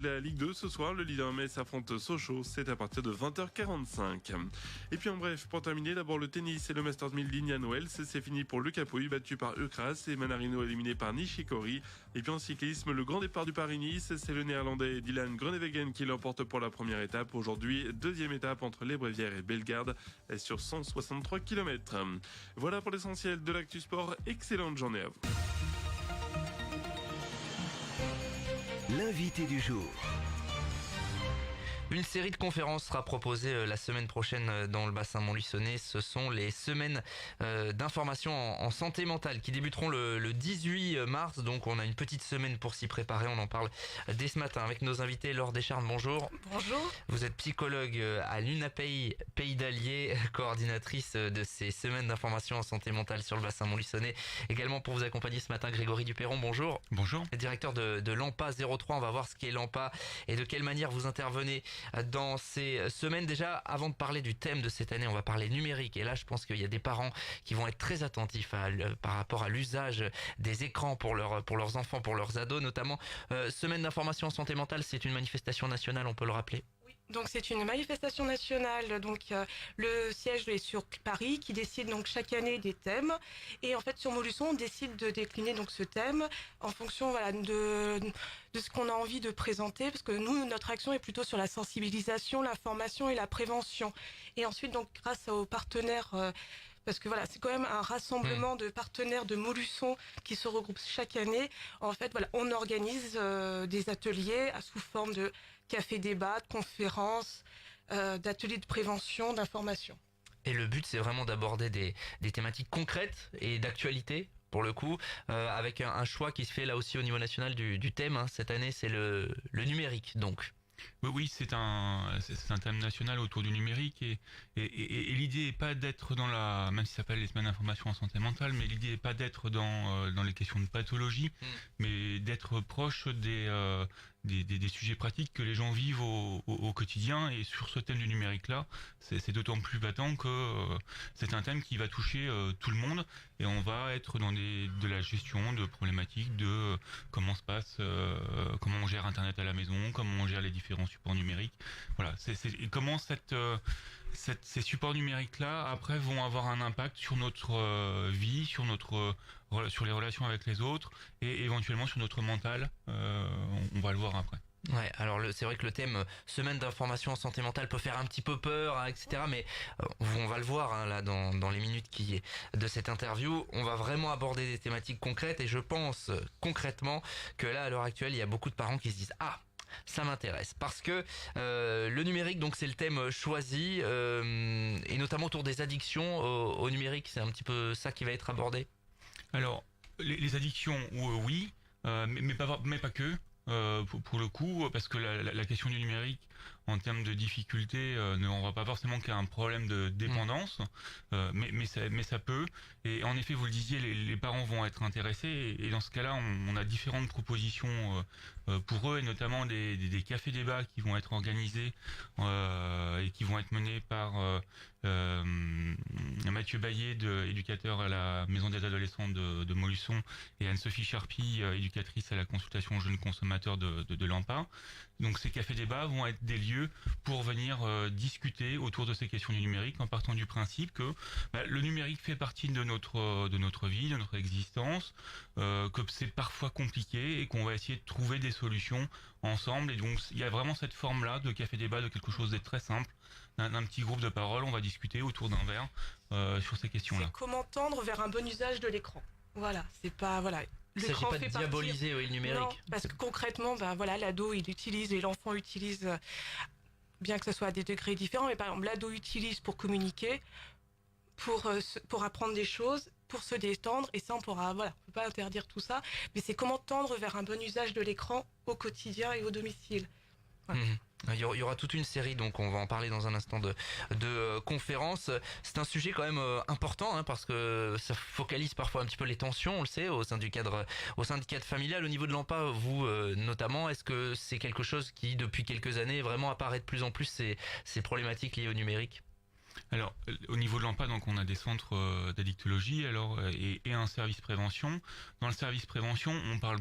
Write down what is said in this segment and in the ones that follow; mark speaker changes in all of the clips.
Speaker 1: La Ligue 2 ce soir, le leader Metz affronte Sochaux, c'est à partir de 20h45. Et puis en bref, pour terminer, d'abord le tennis et le Masters 1000 d'Indian Wells, c'est fini pour Lucas Pouille, battu par Ukras et Manarino éliminé par Nishikori. Et puis en cyclisme, le grand départ du Paris-Nice, c'est le néerlandais Dylan Groenewegen qui l'emporte pour la première étape. Aujourd'hui, deuxième étape entre Les Brévières et Bellegarde sur 163 km. Voilà pour l'essentiel de l'actu sport. Excellente journée à vous.
Speaker 2: L'invité du jour.
Speaker 3: Une série de conférences sera proposée la semaine prochaine dans le bassin montluçonnais. Ce sont les semaines d'information en santé mentale qui débuteront le 18 mars. Donc on a une petite semaine pour s'y préparer. On en parle dès ce matin avec nos invités. Laure Descharnes, bonjour.
Speaker 4: Bonjour.
Speaker 3: Vous êtes psychologue à l'UNAPEI Pays d'Allier, coordinatrice de ces semaines d'information en santé mentale sur le bassin montluçonnais. Également pour vous accompagner ce matin, Grégory Duperron, bonjour.
Speaker 5: Bonjour.
Speaker 3: Directeur de l'AMPA 03. On va voir ce qu'est l'AMPA et de quelle manière vous intervenez dans ces semaines. Déjà, avant de parler du thème de cette année, on va parler numérique. Et là, je pense qu'il y a des parents qui vont être très attentifs par rapport à l'usage des écrans pour leurs enfants, pour leurs ados, notamment. Semaine d'information en santé mentale, c'est une manifestation nationale, on peut le rappeler.
Speaker 4: Oui, donc c'est une manifestation nationale. Donc le siège est sur Paris, qui décide donc chaque année des thèmes. Et en fait, sur Montluçon, on décide de décliner donc ce thème en fonction de ce qu'on a envie de présenter, parce que nous, notre action est plutôt sur la sensibilisation, l'information et la prévention. Et ensuite, donc grâce aux partenaires. Parce que voilà, c'est quand même un rassemblement de partenaires de Montluçon qui se regroupent chaque année. En fait, voilà, on organise des ateliers sous forme de café-débat, de conférences, d'ateliers de prévention, d'information.
Speaker 3: Et le but, c'est vraiment d'aborder des thématiques concrètes et d'actualité, pour le coup, avec un choix qui se fait là aussi au niveau national du thème. Hein. Cette année, c'est le numérique, donc.
Speaker 5: Oui, c'est un thème national autour du numérique et l'idée est pas d'être même si ça s'appelle les semaines d'information en santé mentale, mais l'idée est pas d'être dans les questions de pathologie, mais d'être proche des sujets pratiques que les gens vivent au quotidien. Et sur ce thème du numérique là, c'est d'autant plus patent que c'est un thème qui va toucher tout le monde, et on va être dans de la gestion de problématiques de comment se passe, comment on gère Internet à la maison, comment on gère les différents supports numériques. Voilà, c'est comment ces supports numériques là après vont avoir un impact sur notre vie, sur les relations avec les autres et éventuellement sur notre mental. On va le voir après.
Speaker 3: Ouais, alors c'est vrai que le thème semaine d'information en santé mentale peut faire un petit peu peur, hein, etc. Mais on va le voir hein, là dans les minutes de cette interview. On va vraiment aborder des thématiques concrètes, et je pense concrètement que là à l'heure actuelle il y a beaucoup de parents qui se disent ça m'intéresse, parce que le numérique, donc c'est le thème choisi, et notamment autour des addictions au numérique. C'est un petit peu ça qui va être abordé.
Speaker 5: Alors les addictions, oui, mais pas que. Pour le coup, parce que la question du numérique en termes de difficulté ne renvoie pas forcément qu'à un problème de dépendance, mais ça peut. Et en effet, vous le disiez, les parents vont être intéressés, et dans ce cas-là, on a différentes propositions pour eux, et notamment des cafés-débats qui vont être organisés et qui vont être menés par Mathieu Baillet, éducateur à la Maison des Adolescents de Montluçon, et Anne-Sophie Charpie, éducatrice à la consultation jeunes consommateurs de l'AMPA. Donc ces cafés-débats vont être des lieux pour venir discuter autour de ces questions du numérique, en partant du principe que le numérique fait partie de notre vie, de notre existence, que c'est parfois compliqué et qu'on va essayer de trouver des solutions ensemble. Et donc il y a vraiment cette forme-là de café-débat, de quelque chose de très simple, d'un petit groupe de parole. On va discuter autour d'un verre sur ces questions-là.
Speaker 4: C'est comment tendre vers un bon usage de l'écran. Voilà, c'est pas
Speaker 3: Il ne s'agit pas de diaboliser le numérique.
Speaker 4: Non, parce que concrètement, l'ado il utilise et l'enfant utilise, bien que ce soit à des degrés différents, mais par exemple l'ado utilise pour communiquer, pour apprendre des choses, pour se détendre, et ça on peut pas interdire tout ça, mais c'est comment tendre vers un bon usage de l'écran au quotidien et au domicile. Voilà.
Speaker 3: Il y aura toute une série, donc on va en parler dans un instant de conférences. C'est un sujet quand même important, hein, parce que ça focalise parfois un petit peu les tensions, on le sait, au sein du cadre familial. Au niveau de l'AMPA, vous notamment, est-ce que c'est quelque chose qui depuis quelques années vraiment apparaît de plus en plus, ces problématiques liées au numérique?
Speaker 5: Alors, au niveau de l'AMPA, donc on a des centres d'addictologie, et un service prévention. Dans le service prévention, on parle,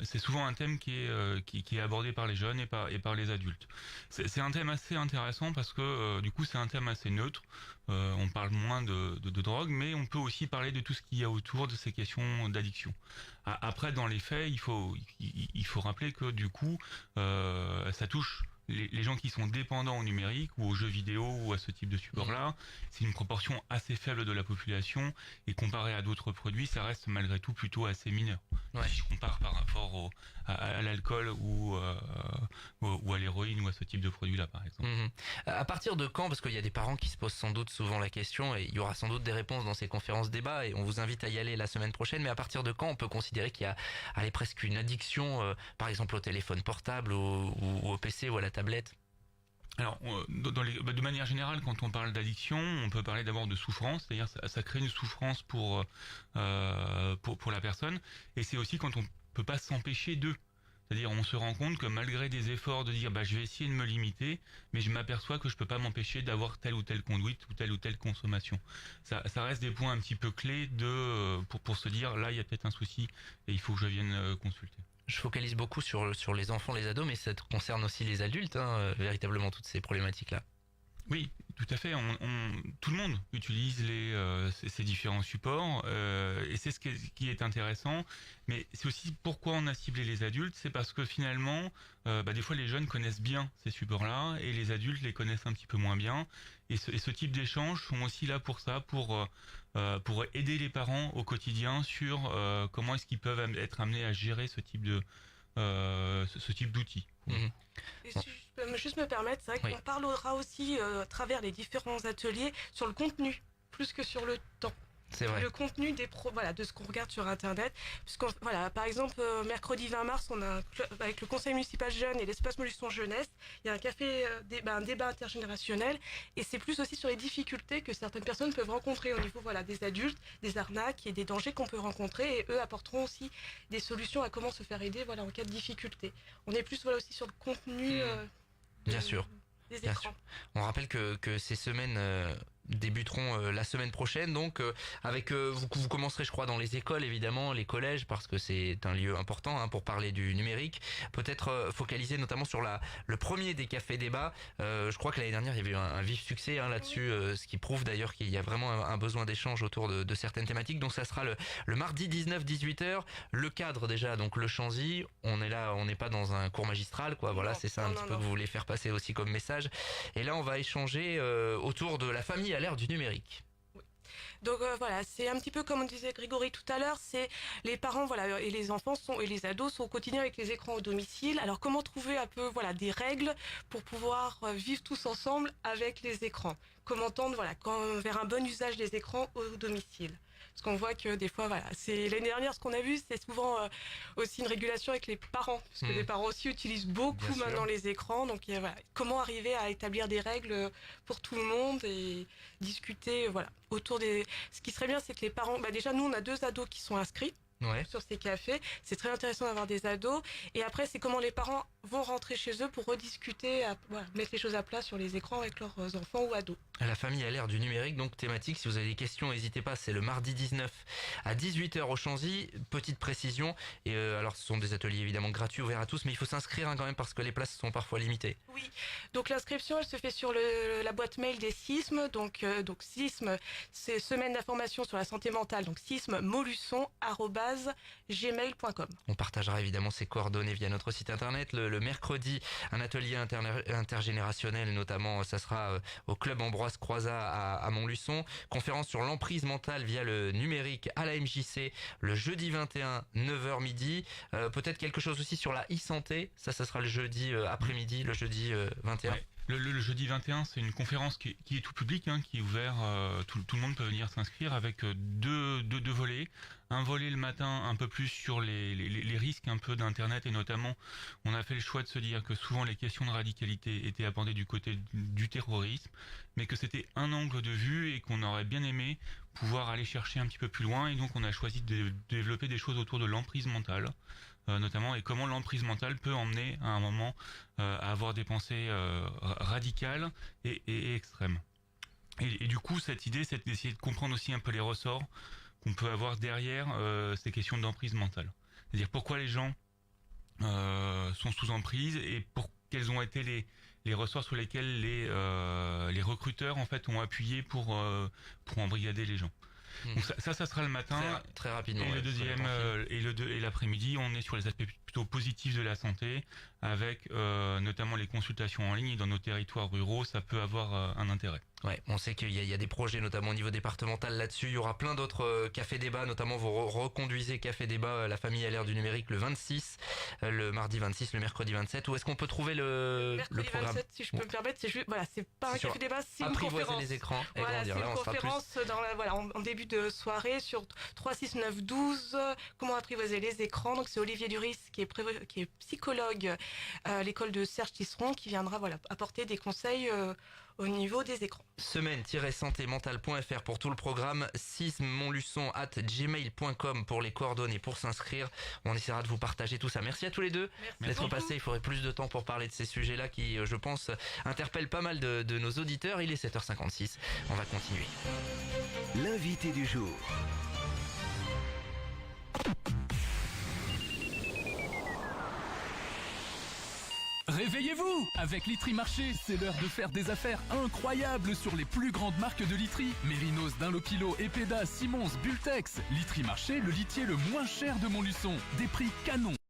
Speaker 5: c'est souvent un thème qui est abordé par les jeunes et par les adultes. C'est un thème assez intéressant parce que du coup c'est un thème assez neutre. On parle moins de drogue, mais on peut aussi parler de tout ce qu'il y a autour de ces questions d'addiction. Après, dans les faits, il faut rappeler que du coup, ça touche les gens qui sont dépendants au numérique ou aux jeux vidéo ou à ce type de support-là. C'est une proportion assez faible de la population, et comparé à d'autres produits, ça reste malgré tout plutôt assez mineur.
Speaker 3: Ouais.
Speaker 5: Si je compare par rapport à l'alcool ou à l'héroïne ou à ce type de produit-là, par exemple.
Speaker 3: À partir de quand, parce qu'il y a des parents qui se posent sans doute souvent la question, et il y aura sans doute des réponses dans ces conférences débats, et on vous invite à y aller la semaine prochaine, mais à partir de quand on peut considérer qu'il y a presque une addiction, par exemple au téléphone portable ou au PC ou à la tablette?
Speaker 5: Alors, de manière générale, quand on parle d'addiction, on peut parler d'abord de souffrance, c'est-à-dire ça crée une souffrance pour la personne, et c'est aussi quand on peut pas s'empêcher d'eux. C'est-à-dire, on se rend compte que malgré des efforts de dire, je vais essayer de me limiter, mais je m'aperçois que je peux pas m'empêcher d'avoir telle ou telle conduite ou telle consommation. Ça reste des points un petit peu clés pour se dire, là, il y a peut-être un souci et il faut que je vienne consulter.
Speaker 3: Je focalise beaucoup sur les enfants, les ados, mais ça concerne aussi les adultes, véritablement, toutes ces problématiques-là.
Speaker 5: Oui, tout à fait. Tout le monde utilise ces différents supports, et c'est ce qui est intéressant. Mais c'est aussi pourquoi on a ciblé les adultes, c'est parce que finalement, des fois les jeunes connaissent bien ces supports-là et les adultes les connaissent un petit peu moins bien. Et ce type d'échanges sont aussi là pour ça, pour aider les parents au quotidien sur comment est-ce qu'ils peuvent être amenés à gérer ce type d'outils.
Speaker 4: Et si je peux juste me permettre, c'est vrai qu'on parlera aussi à travers les différents ateliers sur le contenu, plus que sur le temps.
Speaker 3: C'est vrai.
Speaker 4: Le contenu de ce qu'on regarde sur Internet. Par exemple, mercredi 20 mars, on a avec le Conseil municipal jeune et l'espace Montluçon Jeunesse, il y a un café, un débat intergénérationnel, et c'est plus aussi sur les difficultés que certaines personnes peuvent rencontrer au niveau des adultes, des arnaques et des dangers qu'on peut rencontrer, et eux apporteront aussi des solutions à comment se faire aider en cas de difficulté. On est plus aussi sur le contenu
Speaker 3: Bien sûr.
Speaker 4: Des
Speaker 3: Bien
Speaker 4: écrans.
Speaker 3: sûr. On rappelle que ces semaines débuteront la semaine prochaine, donc avec vous commencerez, je crois, dans les écoles, évidemment, les collèges, parce que c'est un lieu important pour parler du numérique. Peut-être focaliser notamment sur le premier des cafés débats. Je crois que l'année dernière il y avait eu un vif succès là-dessus, ce qui prouve d'ailleurs qu'il y a vraiment un besoin d'échange autour de certaines thématiques. Donc ça sera le mardi 19-18h. Le cadre déjà, donc le Chanzy, on est là, on n'est pas dans un cours magistral, quoi. Voilà, c'est ça un petit peu que vous voulez faire passer aussi comme message. Et là on va échanger autour de la famille à l'ère du numérique.
Speaker 4: Donc c'est un petit peu comme on disait Grégory tout à l'heure, c'est les parents et les enfants et les ados sont au quotidien avec les écrans au domicile. Alors comment trouver un peu des règles pour pouvoir vivre tous ensemble avec les écrans? Comment tendre vers un bon usage des écrans au domicile? Parce qu'on voit que des fois, c'est l'année dernière, ce qu'on a vu, c'est souvent aussi une régulation avec les parents, parce que les parents aussi utilisent beaucoup maintenant les écrans. Donc comment arriver à établir des règles pour tout le monde et discuter autour des. Ce qui serait bien, c'est que les parents, déjà nous on a 2 ados qui sont inscrits. Sur ces cafés, c'est très intéressant d'avoir des ados. Et après, c'est comment les parents vont rentrer chez eux pour rediscuter, mettre les choses à plat sur les écrans avec leurs enfants ou ados.
Speaker 3: La famille à l'ère du numérique, donc thématique. Si vous avez des questions, n'hésitez pas. C'est le mardi 19 à 18h au Chanzy. Petite précision. Et alors, ce sont des ateliers évidemment gratuits, ouverts à tous, mais il faut s'inscrire quand même parce que les places sont parfois limitées. Oui.
Speaker 4: Donc l'inscription, elle se fait sur la boîte mail des SISM. Donc SISM, c'est Semaine d'information sur la santé mentale. Donc sismmolusson@gmail.com.
Speaker 3: On partagera évidemment ces coordonnées via notre site internet. Le mercredi, un atelier intergénérationnel, notamment, ça sera au club Ambroise Croizat à Montluçon. Conférence sur l'emprise mentale via le numérique à la MJC le jeudi 21, 9h midi. Peut-être quelque chose aussi sur la e-santé. Ça sera le jeudi après-midi, le jeudi 21.
Speaker 5: Ouais. Le jeudi 21, c'est une conférence qui est tout public, qui est ouvert, tout le monde peut venir s'inscrire avec deux volets. Un volet le matin un peu plus sur les risques un peu d'Internet, et notamment on a fait le choix de se dire que souvent les questions de radicalité étaient abordées du côté du terrorisme, mais que c'était un angle de vue et qu'on aurait bien aimé pouvoir aller chercher un petit peu plus loin, et donc on a choisi de développer des choses autour de l'emprise mentale. Notamment, et comment l'emprise mentale peut emmener à un moment à avoir des pensées radicales et extrêmes. Et du coup, cette idée, c'est d'essayer de comprendre aussi un peu les ressorts qu'on peut avoir derrière ces questions d'emprise mentale. C'est-à-dire pourquoi les gens sont sous emprise et quels ont été les ressorts sur lesquels les recruteurs en fait ont appuyé pour embrigader les gens. Donc ça sera le matin.
Speaker 3: Très rapidement.
Speaker 5: Et le deuxième et l'après-midi, on est sur les aspects plutôt positifs de la santé, avec notamment les consultations en ligne. Dans nos territoires ruraux, ça peut avoir un intérêt.
Speaker 3: Ouais, on sait qu'il y a des projets notamment au niveau départemental là-dessus. Il y aura plein d'autres cafés débats, notamment vous reconduisez Café Débat La Famille à l'ère du numérique le 26, le mardi 26, le mercredi 27. Où est-ce qu'on peut trouver le programme
Speaker 4: 27, si je peux me permettre, c'est juste, voilà, c'est pas un café débat, c'est une conférence.
Speaker 3: Les écrans et
Speaker 4: voilà,
Speaker 3: grandir.
Speaker 4: c'est
Speaker 3: Là,
Speaker 4: une
Speaker 3: on sera
Speaker 4: conférence en début de soirée sur 3, 6, 9, 12. Comment apprivoiser les écrans. Donc c'est Olivier Duris qui est psychologue à l'école de Serge Tisseron qui viendra apporter des conseils au niveau des écrans.
Speaker 3: Semaine-santémentale.fr pour tout le programme, 6montluçon@gmail.com pour les coordonnées pour s'inscrire. On essaiera de vous partager tout ça. Merci à tous les deux d'être passés. Il faudrait plus de temps pour parler de ces sujets-là qui, je pense, interpellent pas mal de nos auditeurs. Il est 7h56. On va continuer.
Speaker 2: L'invité du jour.
Speaker 6: Réveillez-vous! Avec Litry Marché, c'est l'heure de faire des affaires incroyables sur les plus grandes marques de literie. Mérinos, Dunlopilo, Epeda, Simons, Bultex. Litry Marché, le litier le moins cher de Montluçon. Des prix canons.